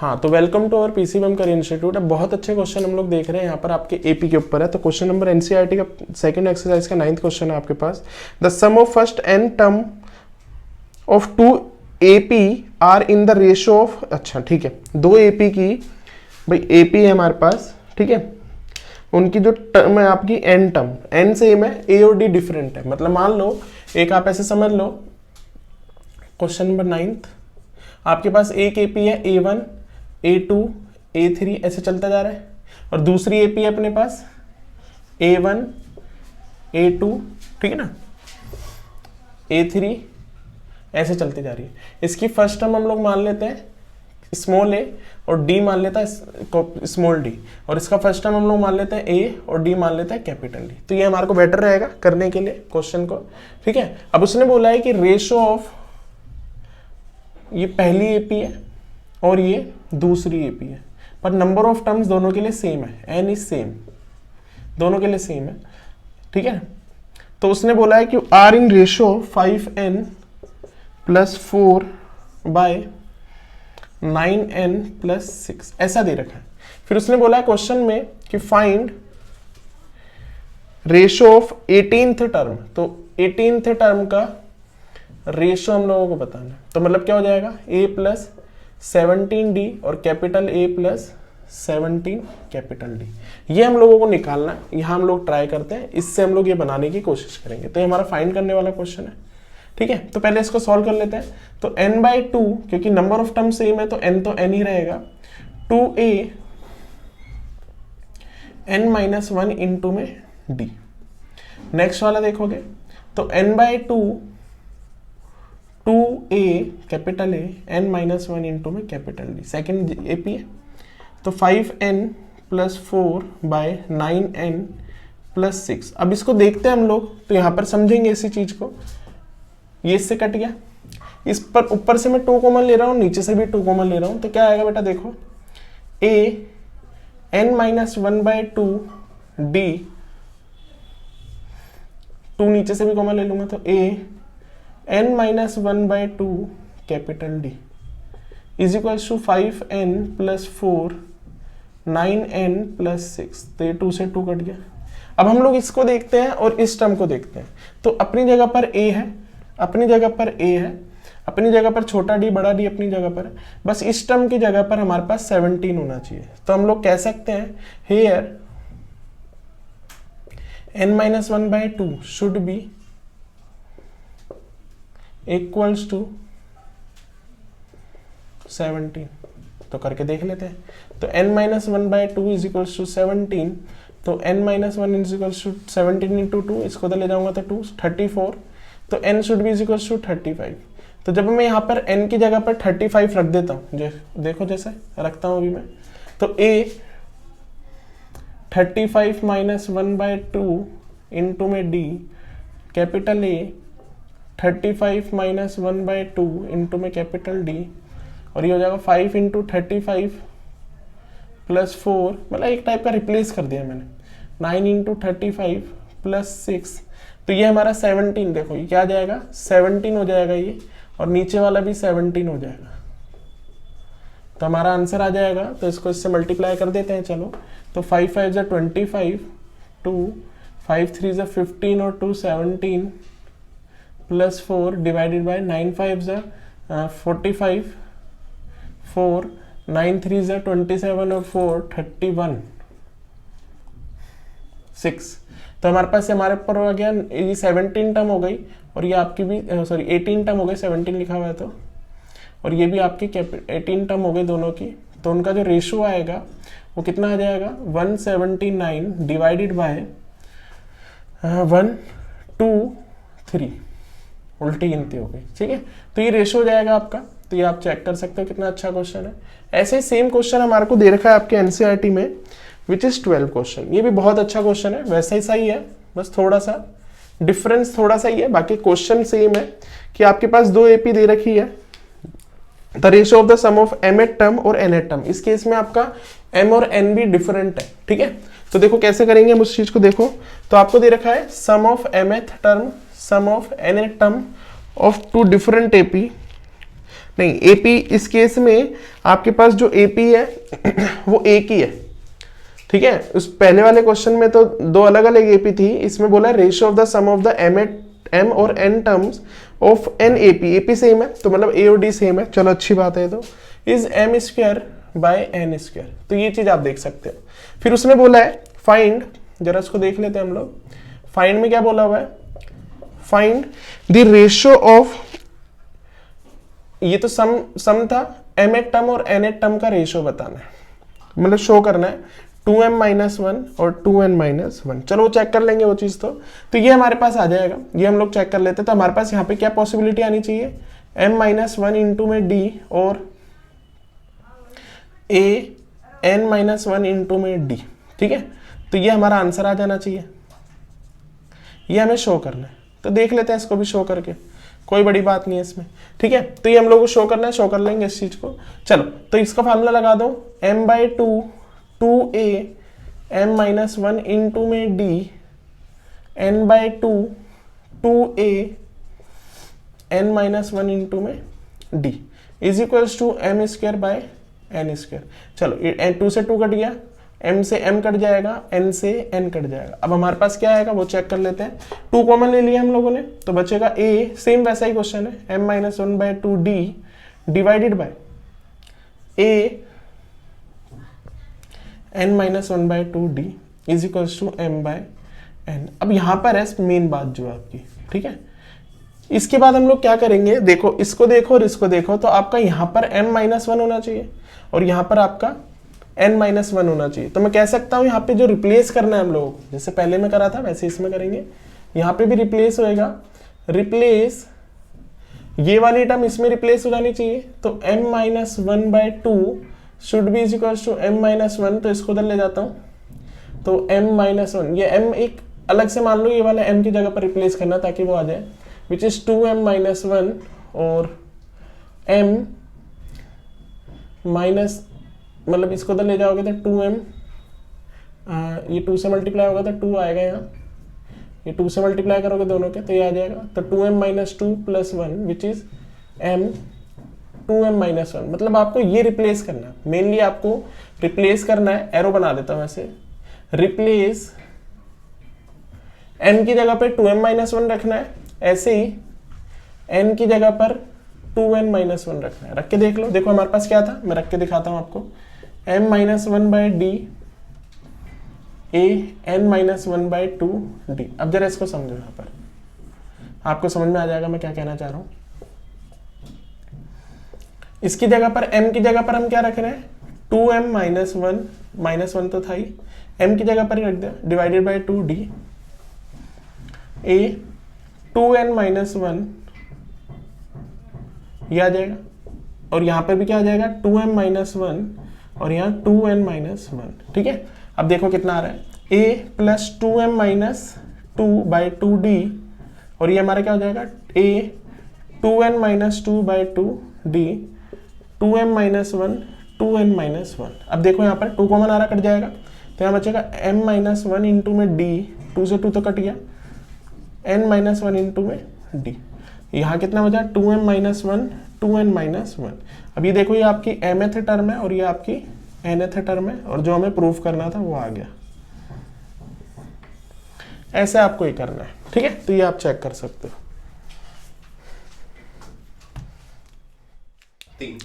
हाँ, तो welcome to our PCBM career institute. अब बहुत अच्छे क्वेश्चन हम लोग देख रहे हैं यहाँ पर आपके एपी के ऊपर है। तो क्वेश्चन नंबर एनसीईआरटी का सेकंड एक्सरसाइज का 9th क्वेश्चन है आपके पास। The sum of first n term of two AP are in the ratio of, अच्छा ठीक है, दो एपी की, भाई एपी है हमारे पास, ठीक है, उनकी जो टर्म है आपकी एन टर्म, एन सेम है, ए और डी डिफरेंट है। मतलब मान लो एक आप ऐसे समझ लो, क्वेश्चन नंबर 9th आपके पास एक एपी है A1 A2 A3 ऐसे चलता जा रहा है, और दूसरी एपी है अपने पास A1 A2, ठीक है ना, A3 ऐसे चलती जा रही है। इसकी फर्स्ट टर्म हम लोग मान लेते हैं स्मॉल ए और डी मान लेता है स्मॉल डी, और इसका फर्स्ट टर्म हम लोग मान लेते हैं ए और डी मान लेता है कैपिटल डी। तो ये हमारे को बेटर रहेगा करने के लिए क्वेश्चन को, ठीक है। अब उसने बोला है कि रेशियो ऑफ, ये पहली एपी है और ये दूसरी एपी है, पर नंबर ऑफ टर्म्स दोनों के लिए सेम है, एन इज सेम, दोनों के लिए सेम है, ठीक है। तो उसने बोला है कि are in ratio 5n + 4 bye 9n + 6 ऐसा दे रखा है। फिर उसने बोला है क्वेश्चन में कि find ratio of 18th term. तो 18th टर्म का रेशियो हम लोगों को बताना है। तो मतलब क्या हो जाएगा, a + 17d और कैपिटल A + 17 कैपिटल D, ये हम लोगों को निकालना है। यहाँ हम लोग ट्राई करते हैं, इससे हम लोग ये बनाने की कोशिश करेंगे। तो ये हमारा फाइंड करने वाला क्वेश्चन है, ठीक है। तो पहले इसको सॉल्व कर लेते हैं। तो n/2, क्योंकि नंबर ऑफ टर्म सेम है तो n तो n ही रहेगा, 2a n-1 इंटू में d। नेक्स्ट वाला देखोगे तो n/2 2a capital A n-1 into में कैपिटल D, सेकेंड एपी है। तो 5n + 4 बाय 9n + 6। अब इसको देखते हैं हम लोग, तो यहाँ पर समझेंगे इसी चीज को। ये इससे कट गया, इस पर ऊपर से मैं 2 कॉमन ले रहा हूँ, नीचे से भी 2 कॉमन ले रहा हूँ, तो क्या आएगा बेटा देखो, a n-1/2 d, 2 नीचे से भी कॉमन ले लूंगा, तो a n-1/2 capital D is equals to 5n + 4 9n + 6। तो ये 2 से 2 कट गया। अब हम लोग इसको देखते हैं और इस टर्म को देखते हैं। तो अपनी जगह पर a है, अपनी जगह पर a है, अपनी जगह पर छोटा d बड़ा D अपनी जगह पर है, बस इस टर्म की जगह पर हमारे पास 17 होना चाहिए। तो हम लोग कह सकते हैं here n-1/2 should be equals to 17। तो करके देख लेते हैं। तो n-1/2 इज इक्वल्स टू 17, तो n-1 is equals to 17 into 2, इसको तो ले जाऊंगा तो 2 34, तो n should be is equals to 35। तो जब मैं यहाँ पर n की जगह पर 35 रख देता हूँ, देखो जैसे रखता हूँ अभी मैं, तो a 35 - 1/2 इंटू में d, कैपिटल A 35 - 1/2 इंटू में कैपिटल D, और ये हो जाएगा 5 इंटू 35 + 4, मतलब एक टाइप का रिप्लेस कर दिया मैंने, 9 इंटू 35 + 6। तो ये हमारा 17, देखो ये क्या आ जाएगा, 17 हो जाएगा ये, और नीचे वाला भी 17 हो जाएगा। तो हमारा आंसर आ जाएगा। तो इसको इससे मल्टीप्लाई कर देते हैं, चलो। तो 5 5 = 25, 2 5 3 = 15 और 2 17 + 4 डिवाइडेड बाय 9 5 = 45, 4 9 3 = 27 और 4 31 6। तो हमारे पास हमारे ऊपर हो गया, ये 17 टर्म हो गई, और ये आपकी भी 18 टर्म हो गई, 17 लिखा हुआ है तो, और ये भी आपकी 18 टर्म हो गई दोनों की। तो उनका जो रेशियो आएगा वो कितना आ जाएगा, 179 डिवाइडेड बाय 1 2 3, उल्टी गिनती हो गई, ठीक है। तो ये रेशियो हो जाएगा आपका। तो ये आप चेक कर सकते हो कितना अच्छा क्वेश्चन है। ऐसे सेम क्वेश्चन हमारे को दे रखा है आपके एनसीईआरटी में, विच इज 12 क्वेश्चन। ये भी बहुत अच्छा क्वेश्चन है, वैसा ही सही है, बस थोड़ा सा डिफरेंस थोड़ा सा ही है, बाकी क्वेश्चन सेम है कि आपके पास 2 एपी दे रखी है। The ratio of the sum of mth term और nth टर्म, इस केस में आपका m और n भी डिफरेंट है, ठीक है। तो देखो कैसे करेंगे हम उस चीज को, देखो तो आपको दे रखा है sum of mth term, sum of nth term of 2 different AP नहीं, एपी इस केस में आपके पास जो एपी है वो एक ही है, ठीक है। उस पहले वाले क्वेश्चन में तो दो अलग अलग एपी थी, इसमें बोला ratio of the sum of the m और n terms of n AP, AP same है तो मतलब ए और डी सेम है, चलो अच्छी बात है। तो is m square by n square, तो ये चीज आप देख सकते हो। फिर उसने बोला है फाइंड, जरा इसको देख लेते हैं हम लोग। फाइंड में क्या बोला हुआ है, फाइंड द रेशियो ऑफ, ये तो सम था, एम एट टर्म और एन एट टर्म का रेशियो बताना है, मतलब शो करना है 2m माइनस 1 और 2n माइनस 1। चलो वो चेक कर लेंगे वो चीज तो ये हमारे पास आ जाएगा, ये हम लोग चेक कर लेते हैं। तो हमारे पास यहाँ पे क्या पॉसिबिलिटी आनी चाहिए, m माइनस 1 इंटू में d और a n माइनस 1 इंटू में d, ठीक है। तो ये हमारा आंसर आ जाना चाहिए, ये हमें शो करना है। तो देख लेते हैं इसको भी शो करके, कोई बड़ी बात नहीं है इसमें, ठीक है। तो ये हम लोग को शो करना है, शो कर लेंगे इस चीज को। चलो तो इसका फार्मूला लगा दो, m by 2a m minus 1 into में d n by 2a n minus 1 into में d is equals to m square by n square. चलो 2 से 2 कट गया, m से m कट जाएगा, n से n कट जाएगा। अब हमारे पास क्या आएगा वो चेक कर लेते हैं। 2 कॉमन ले लिया हम लोगों ने, तो बचेगा a, सेम वैसा ही क्वेश्चन है, m minus 1 by 2d divided by a n minus 1 by 2d is equals to m by n। अब यहां पर है मेन बात जो है आपकी, ठीक है। इसके बाद हम लोग क्या करेंगे, देखो इसको देखो और इसको देखो, तो आपका यहां पर m माइनस 1 होना चाहिए और यहां पर आपका n माइनस 1 होना चाहिए। तो मैं कह सकता हूं यहाँ पे जो रिप्लेस करना है हम लोग, जैसे पहले में करा था वैसे इसमें करेंगे, यहाँ पे भी रिप्लेस होएगा, रिप्लेस ये वाली टर्म इसमें रिप्लेस हो जानी चाहिए। तो m minus 1 by 2 should be is equals to m minus 1, तो इसको उधर ले जाता हूं। तो m माइनस 1, ये m एक अलग से मान लो, ये वाला m की जगह पर रिप्लेस करना ताकि वो आ जाए, विच इज 2m माइनस 1 और m माइनस, मतलब इसको उधर ले जाओगे तो 2m, ये 2 से मल्टीप्लाई होगा तो 2 आएगा यहाँ, ये 2 से मल्टीप्लाई करोगे दोनों के तो ये आ जाएगा। तो 2m minus 2 plus 1 which is m 2m minus 1, मतलब आपको ये रिप्लेस करना है, मेनली आपको रिप्लेस करना है। एरो बना देता हूं ऐसे, रिप्लेस m की जगह पर 2m माइनस 1 रखना है, ऐसे ही n की जगह पर 2n माइनस 1 रखना है। रख के देख लो, देखो हमारे पास क्या था, मैं रख के दिखाता हूं आपको। m minus 1 by d a n minus 1 by 2d। अब जरा इसको समझो, यहाँ पर आपको समझ में आ जाएगा मैं क्या कहना चाह रहा हूं। इसकी जगह पर m की जगह पर हम क्या रख रहे हैं, 2m माइनस 1, माइनस 1 तो था ही, m की जगह पर ही रख दिया, divided by 2d a 2n minus 1, ये आ जाएगा, और यहाँ पर भी क्या आ जाएगा 2m माइनस 1 और यहाँ 2n माइनस 1, ठीक है। अब देखो कितना आ रहा है, a plus 2m minus 2 by 2d, और ये हमारा क्या हो जाएगा a 2n minus 2 by 2d 2m minus 1 2n minus 1। अब देखो यहाँ पर 2 कॉमन आ रहा, कट जाएगा, तो यहाँ बचेगा m माइनस 1 इंटू में d, 2 से 2 तो कट गया, n माइनस 1 इंटू में d, यहाँ कितना बचा 2m माइनस 1 2n माइनस 1। अब ये देखो ये आपकी mth टर्म है और ये आपकी nth टर्म है, और जो हमें प्रूफ करना था वो आ गया। ऐसे आपको ये करना है, ठीक है। तो ये आप चेक कर सकते हो।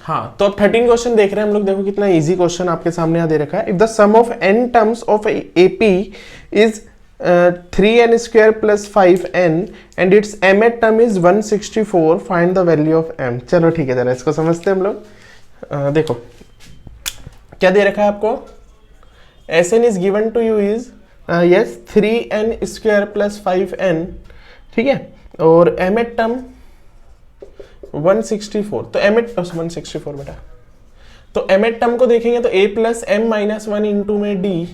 हाँ, तो अब 13 क्वेश्चन देख रहे हैं हम लोग, देखो कितना इजी क्वेश्चन आपके सामने यहाँ दे रखा है। If the sum of n terms of AP is 3n square plus 5n and its mth term is 164, find the value of m। चलो ठीक है, जरा इसको समझते हैं हम लोग। देखो क्या दे रखा है आपको, Sn is given to you is yes 3n square plus 5n, ठीक है, और mth टर्म 164, तो mth 164 बेटा, तो mth टर्म को देखेंगे तो a plus m minus 1 into में d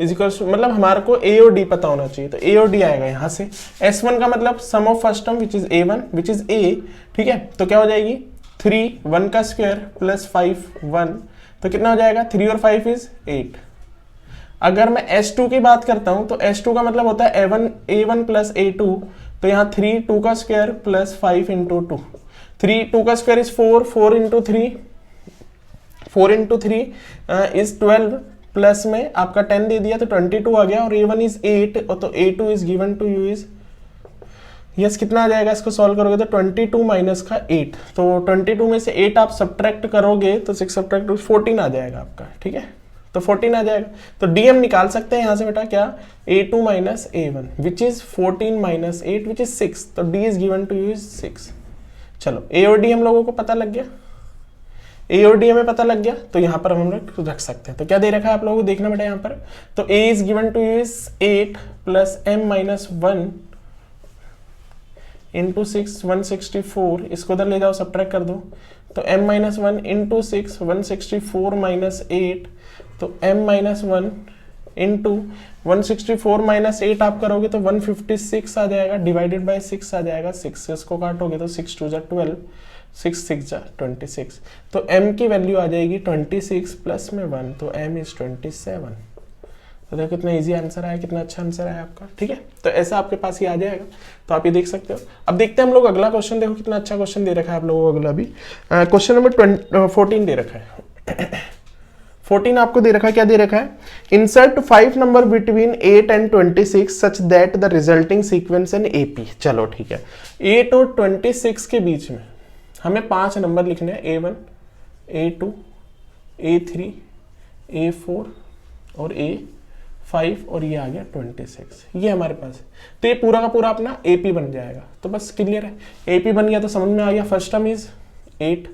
इज इक्वल टू, मतलब हमारे को a और d पता होना चाहिए, तो a और d आएगा यहाँ से। S1 का मतलब sum of first term which is a1 which is a, ठीक है, तो क्या हो जाएगी 3 1 का स्क्वायर प्लस 5 1, तो कितना हो जाएगा 3 और 5 इज 8। अगर मैं S2 की बात करता हूं तो S2 का मतलब होता है a1 प्लस a2, तो यहाँ 3 2 का स्क्वायर प्लस 5 इंटू 2, 3 2 का square is 4, 4 into three is 12, plus में आपका 10 दे दिया तो 22 आ गया, और a1 इज 8, तो a2 is given to you is yes कितना आ जाएगा, इसको सॉल्व करोगे तो 22 माइनस का 8, तो 22 में से 8 आप सब्ट्रैक्ट करोगे तो 6 सब्ट्रैक्ट 14 आ जाएगा आपका, ठीक है, तो 14 आ जाएगा। तो डी हम निकाल सकते हैं यहाँ से बेटा क्या, a2 minus a1 which is 14 minus 8 which is 6, तो d is given to you is 6। चलो a और d हम लोगों को पता लग गया, a और d हमें पता लग गया, तो यहाँ पर हम लोग रख सकते हैं। तो क्या दे रखा है आप लोगों को देखना बेटा यहाँ पर, तो a is given to you is 8 plus m minus 1 into 6 164, इसको उधर ले जाओ सब्ट्रैक्ट कर दो, तो m माइनस 1 इंटू 6 164 माइनस 8, तो m माइनस 1 इंटू 164 माइनस 8 आप करोगे तो 156 आ जाएगा, डिवाइडेड बाय 6 आ जाएगा, 6 से इसको काटोगे तो 6 2 जा 12, 6 6 जा 26, तो m की वैल्यू आ जाएगी 26 प्लस में 1, तो m इज 27। तो देखो कितना इजी आंसर आया, कितना अच्छा आंसर आया आपका, ठीक है। तो ऐसा आपके पास ही आ जाएगा, तो आप ये देख सकते हो। अब देखते हैं हम लोग अगला क्वेश्चन, देखो कितना अच्छा क्वेश्चन दे रखा है आप लोगों को अगला भी। क्वेश्चन नंबर 14 दे रखा है 14 आपको दे रखा है, क्या दे रखा है, insert 5 number between 8 and 26 such that the resulting sequence in AP। चलो ठीक है, 8 और 26 के बीच में हमें 5 नंबर लिखने हैं, A1 A2 A3 A4 और A5, और ये आ गया 26, ये हमारे पास है। तो ये पूरा का पूरा अपना AP बन जाएगा, तो बस क्लियर है, AP बन गया तो समझ में आ गया। First term is 8,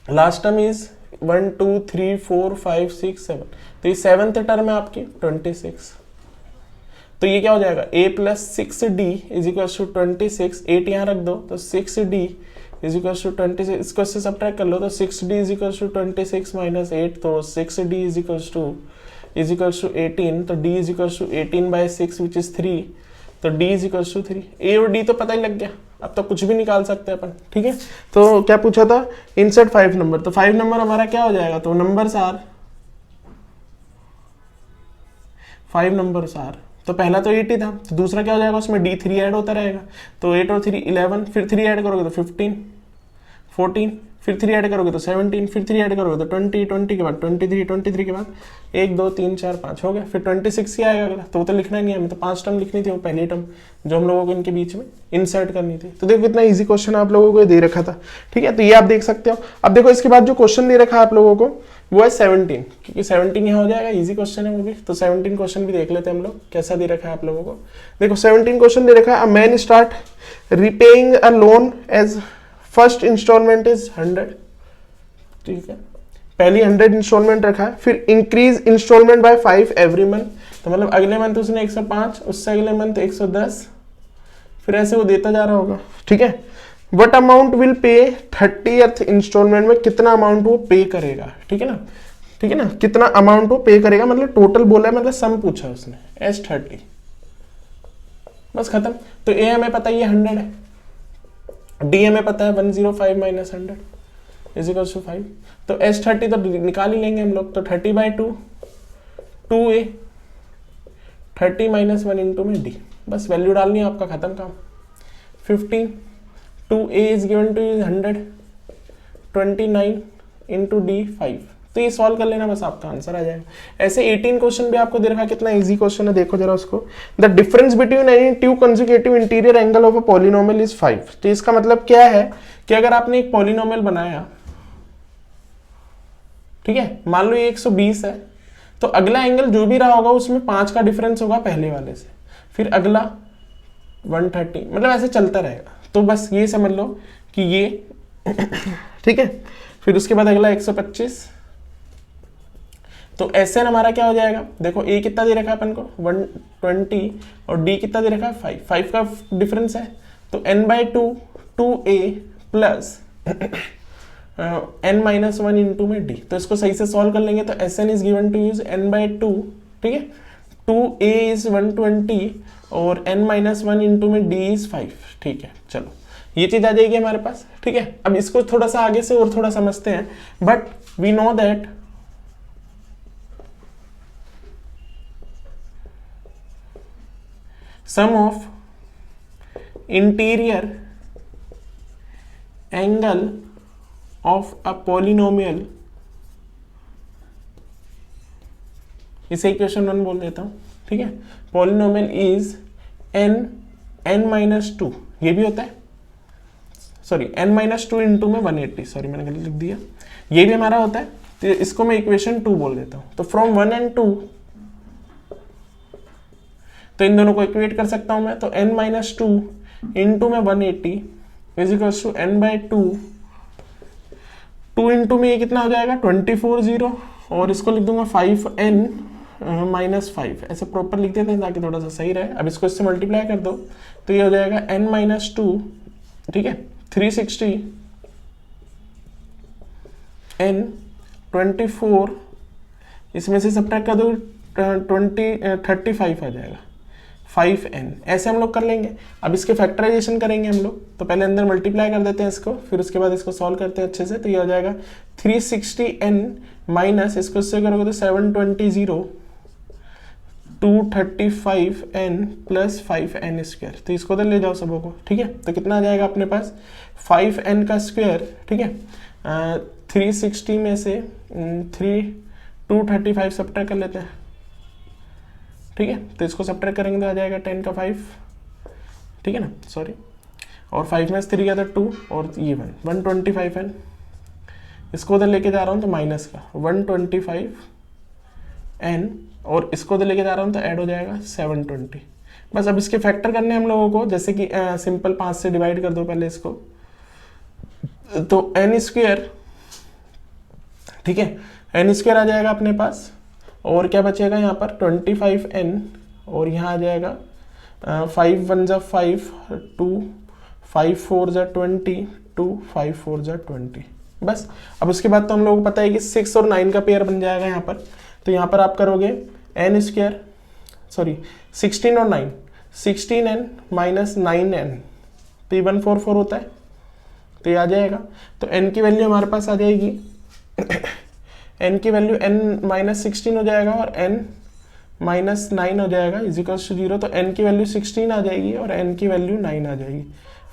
last term is 1 2 3 4 5 6 7, तो ये 7th टर्म है आपकी 26, तो ये क्या हो जाएगा, a plus 6d is equal to 26, 8 यहाँ रख दो तो 6d इज इक्वल टू 26, इसको इससे सब्ट्रैक्ट कर लो तो 6d is equal to 26 minus 8, तो 6d इज इक्वल टू 18, तो d is equal to 18 by 6 which is 3, तो d is equal to 3। a और d तो पता ही लग गया, अब तो कुछ भी निकाल सकते हैं अपन, ठीक है। तो क्या पूछा था, इंसर्ट 5 नंबर, तो 5 नंबर हमारा क्या हो जाएगा, तो नंबर्स आर 5 नंबर्स आर, तो पहला तो 8 ही था, तो दूसरा क्या हो जाएगा, उसमें d3 ऐड होता रहेगा, तो 8 और 3 11, फिर 3 ऐड करोगे तो 15 14, फिर 3 ऐड करोगे तो 17, फिर 3 ऐड करोगे तो 20, 20 के बाद 23, 23 के बाद 1 2 3 4 5 हो गया, फिर 26 ही आएगा अगला, तो वो तो लिखना ही नहीं है हमें, तो 5 टर्म लिखनी थी, वो पहली टर्म जो हम लोगों को इनके बीच में इंसर्ट करनी थी। तो देखो कितना इजी क्वेश्चन आप लोगों को दे रखा था, ठीक है, तो ये आप देख सकते हो। अब देखो इसके बाद जो क्वेश्चन दे रखा है आप लोगों को वो है 17, क्योंकि 17 यहाँ हो जाएगा, इजी क्वेश्चन है वो भी, तो 17 क्वेश्चन भी देख लेते हैं हम लोग, कैसा दे रखा है आप लोगों को। देखो 17 क्वेश्चन दे रखा है, a man start repaying a loan as first instalment is 100, ठीक है, पहली 100 इंस्टॉलमेंट रखा है, फिर increase instalment by 5 every month, तो मतलब अगले मंथ उसने 105, उससे अगले मंथ 110, फिर ऐसे वो देता जा रहा होगा, ठीक है। What amount will pay 30th instalment में, कितना अमाउंट वो पे करेगा, ठीक है ना, ठीक है ना, कितना अमाउंट वो पे करेगा, मतलब टोटल बोला है, मतलब सम पूछा है उसने, S30, बस खत्म। तो ए हमें पता है ये 100 है, डी हमें पता है 105 माइनस 100 इज इक्वल टू 5, तो S30 तो निकाल ही लेंगे हम लोग, तो 30/2 2a 30 माइनस 1 इंटू में डी, बस वैल्यू डालनी है, आपका खत्म काम। 15 2a is given to 100 29 into d 5, तो ये सॉल्व कर लेना, बस आपका आंसर आ जाएगा। ऐसे 18 क्वेश्चन भी आपको दे रखा है, कितना इजी क्वेश्चन है, देखो जरा उसको। The difference between any two consecutive interior angle of a polynomial is 5, तो इसका मतलब क्या है कि अगर आपने एक पॉलिनोमियल बनाया, ठीक है, मान लो ये 120 है, तो अगला एंगल जो भी रहा होगा उसमें 5 का डिफरेंस होगा पहले वाले से, फिर अगला 130, मतलब ऐसे चलता रहेगा। तो बस ये समझ लो कि ये ठीक है, फिर उसके बाद अगला 125, तो SN हमारा क्या हो जाएगा, देखो A कितना दे रखा है अपन को 120 और D कितना दे रखा है 5 का डिफरेंस है, तो n/2 2a plus n-1 into में D, तो इसको सही से सॉल्व कर लेंगे तो SN is given to use n/2, ठीक है, 2a इज 120 और n-1 इंटू में D इज 5, ठीक है। चलो ये चीज आ जाएगी हमारे पास, ठीक है। अब इसको थोड़ा सा आगे से और थोड़ा समझते हैं, but we know that sum of interior angle of a polynomial, इसे इक्वेशन 1 बोल देता हूँ, ठीक है। पॉलिनोमियल इज n -2, ये भी होता है, सॉरी n -2 इंटू में 180, सॉरी मैंने गलत लिख दिया, ये भी हमारा होता है, तो इसको मैं इक्वेशन 2 बोल देता हूँ। तो फ्रॉम 1 and 2, तो इन दोनों को इक्वेट कर सकता हूं मैं, तो n -2 इंटू में 180 is equals to n/2, 2 into में ये कितना हो जाएगा 24 0, और इसको लिख दूंगा 5n -5, ऐसे प्रॉपर लिख देते हैं ताकि थोड़ा सा सही रहे। अब इसको इससे मल्टीप्लाई कर दो तो ये हो जाएगा n -2, ठीक है, 360 n 24, इसमें से सब्ट्रैक्ट कर दो 35 आ जाएगा 5n, ऐसे हम लोग कर लेंगे। अब इसके फैक्टराइजेशन करेंगे हम लोग, तो पहले अंदर मल्टीप्लाई कर देते हैं इसको, फिर उसके बाद इसको सॉल्व करते हैं अच्छे से, तो ये हो जाएगा 360n माइनस, इसको इससे करोगे तो 720 235n प्लस 5n स्क्वायर, तो इसको तो ले जाओ सबों को, ठीक है। तो कितना आ जाएगा अपने पास 5n का स्क्वायर, ठीक है, 360 में से 235 सब्ट्रैक्ट कर लेते हैं, ठीक है। तो इसको सब्ट्रैक्ट करेंगे तो आ जाएगा 10 का 5, ठीक है ना, सॉरी, और 5 में 3 गया था 2, और ये 125n, इसको उधर लेके जा रहा हूँ तो माइनस का 125n, और इसको उधर लेके जा रहा हूँ तो ऐड हो जाएगा 720। बस अब इसके फैक्टर करने हम लोगों को, जैसे कि सिंपल 5 से डिवाइड कर दो पहले इसको, तो n स्क्वायर, ठीक है, n स्क्वायर आ जाएगा अपने पास, और क्या बचेगा यहाँ पर 25n, और यहाँ आ जाएगा 5 1 जा 5, 2 5 4 जा 20, 2 5 4 जा 20, बस। अब उसके बाद तो हम लोगों को पता है कि 6 और 9 का पेयर बन जाएगा यहाँ पर, तो यहाँ पर आप करोगे n स्क्वायर, सॉरी 16 और 9, 16n माइनस 9n, तो ये 144 होता है, तो ये आ जाएगा। तो n की वैल्यू हमारे पास आ जाएगी n की वैल्यू n -16 हो जाएगा और n -9 हो जाएगा इज इक्वल्स टू 0, तो n की वैल्यू 16 आ जाएगी और n की वैल्यू 9 आ जाएगी।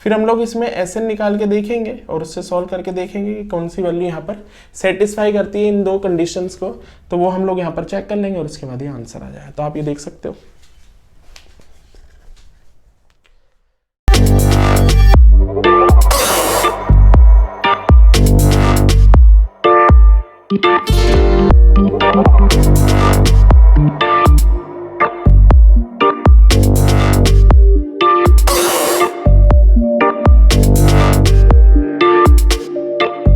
फिर हम लोग इसमें Sn निकाल के देखेंगे और उससे सॉल्व करके देखेंगे कि कौन सी वैल्यू यहाँ पर सेटिस्फाई करती है इन दो कंडीशंस को, तो वो हम लोग यहाँ पर चेक कर लेंगे और उसके बाद ये आंसर आ जाएगा। तो आप ये देख सकते हो।